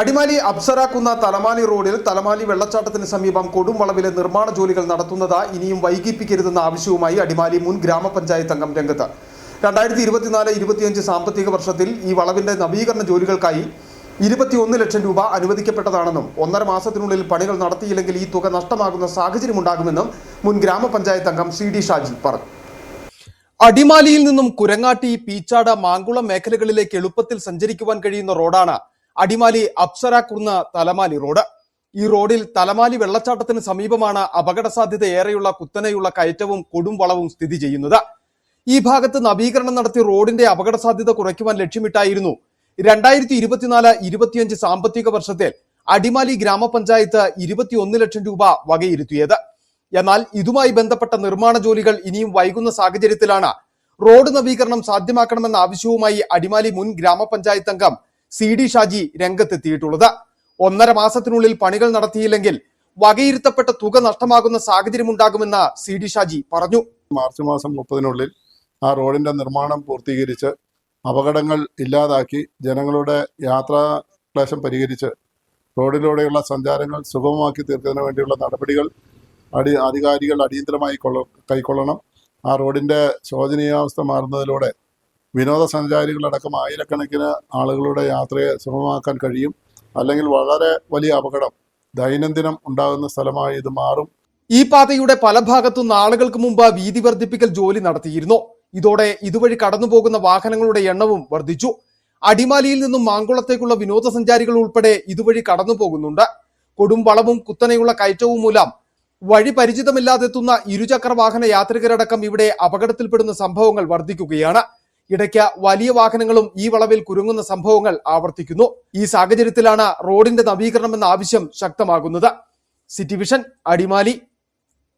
അടിമാലി അപ്സരാക്കുന്ന തലമാലി റോഡിൽ തലമാലി വെള്ളച്ചാട്ടത്തിന് സമീപം കൊടുംവളവിലെ നിർമ്മാണ ജോലികൾ നടത്തുന്നത് ഇനിയും വൈകിപ്പിക്കരുതെന്ന ആവശ്യവുമായി അടിമാലി മുൻ ഗ്രാമപഞ്ചായത്ത് അംഗം രംഗത്ത്. 2024-25 സാമ്പത്തിക വർഷത്തിൽ ഈ വളവിന്റെ നവീകരണ ജോലികൾക്കായി 21 ലക്ഷം രൂപ അനുവദിക്കപ്പെട്ടതാണെന്നും 1.5 മാസത്തിനുള്ളിൽ പണികൾ നടത്തിയില്ലെങ്കിൽ ഈ തുക നഷ്ടമാകുന്ന സാഹചര്യമുണ്ടാകുമെന്നും മുൻ ഗ്രാമപഞ്ചായത്ത് അംഗം CD ഷാജി പറഞ്ഞു. അടിമാലിയിൽ നിന്നും കുരങ്ങാട്ടി, പീച്ചാട്, മാങ്കുളം മേഖലകളിലേക്ക് എളുപ്പത്തിൽ സഞ്ചരിക്കുവാൻ കഴിയുന്ന റോഡാണ് അടിമാലി അപ്സരാക്കുന്ന് തലമാലി റോഡ്. ഈ റോഡിൽ തലമാലി വെള്ളച്ചാട്ടത്തിന് സമീപമാണ് അപകട സാധ്യത ഏറെയുള്ള കുത്തനെയുള്ള കയറ്റവും കൊടുംവളവും സ്ഥിതി ചെയ്യുന്നത്. ഈ ഭാഗത്ത് നവീകരണം നടത്തി റോഡിന്റെ അപകട സാധ്യത കുറയ്ക്കുവാൻ ലക്ഷ്യമിട്ടായിരുന്നു 2024-25 സാമ്പത്തിക വർഷത്തിൽ അടിമാലി ഗ്രാമപഞ്ചായത്ത് 21 ലക്ഷം രൂപ വകയിരുത്തിയത്. എന്നാൽ ഇതുമായി ബന്ധപ്പെട്ട നിർമ്മാണ ജോലികൾ ഇനിയും വൈകുന്ന സാഹചര്യത്തിലാണ് റോഡ് നവീകരണം സാധ്യമാക്കണമെന്ന ആവശ്യവുമായി അടിമാലി മുൻ ഗ്രാമപഞ്ചായത്ത് അംഗം CD ഷാജി രംഗത്തെത്തിയിട്ടുള്ളത്. 1.5 മാസത്തിനുള്ളിൽ പണികൾ നടത്തിയില്ലെങ്കിൽ വകയിരുത്തപ്പെട്ട തുക നഷ്ടമാകുന്ന സാഹചര്യമുണ്ടാകുമെന്ന് CD ഷാജി പറഞ്ഞു. മാർച്ച് മാസം 30-നുള്ളിൽ ആ റോഡിന്റെ നിർമ്മാണം പൂർത്തീകരിച്ച് അപകടങ്ങൾ ഇല്ലാതാക്കി ജനങ്ങളുടെ യാത്രാ ക്ലേശം പരിഹരിച്ച് റോഡിലൂടെയുള്ള സഞ്ചാരങ്ങൾ സുഗമമാക്കി തീർക്കുന്നതിന് വേണ്ടിയുള്ള നടപടികൾ അധികാരികൾ അടിയന്തരമായി കൈക്കൊള്ളണം. ആ റോഡിന്റെ ശോചനീയാവസ്ഥ മാറുന്നതിലൂടെ വിനോദസഞ്ചാരികളടക്കം ആയിരക്കണക്കിന് ആളുകളുടെ യാത്രയെ സുഗമമാക്കാൻ കഴിയും. അല്ലെങ്കിൽ വളരെ വലിയ അപകടം ദൈനംദിനം ഉണ്ടാകുന്ന സ്ഥലമായി ഇത് മാറും. ഈ പാതയുടെ പല ഭാഗത്തും നാളുകൾക്ക് മുമ്പ് വീതി വർദ്ധിപ്പിക്കൽ ജോലി നടത്തിയിരുന്നു. ഇതോടെ ഇതുവഴി കടന്നുപോകുന്ന വാഹനങ്ങളുടെ എണ്ണവും വർദ്ധിച്ചു. അടിമാലിയിൽ നിന്നും മാങ്കുളത്തേക്കുള്ള വിനോദസഞ്ചാരികൾ ഉൾപ്പെടെ ഇതുവഴി കടന്നു പോകുന്നുണ്ട്. കൊടും വളവും കുത്തനെയുള്ള കയറ്റവും മൂലം വഴി പരിചിതമില്ലാതെത്തുന്ന ഇരുചക്ര വാഹന യാത്രികരടക്കം ഇവിടെ അപകടത്തിൽപ്പെടുന്ന സംഭവങ്ങൾ വർദ്ധിക്കുകയാണ്. ഇടയ്ക്ക് വലിയ വാഹനങ്ങളും ഈ വളവിൽ കുരുങ്ങുന്ന സംഭവങ്ങൾ ആവർത്തിക്കുന്നു. ഈ സാഹചര്യത്തിലാണ് റോഡിന്റെ നവീകരണം എന്ന ആവശ്യം ശക്തമാകുന്നത്. City vision, Adimali.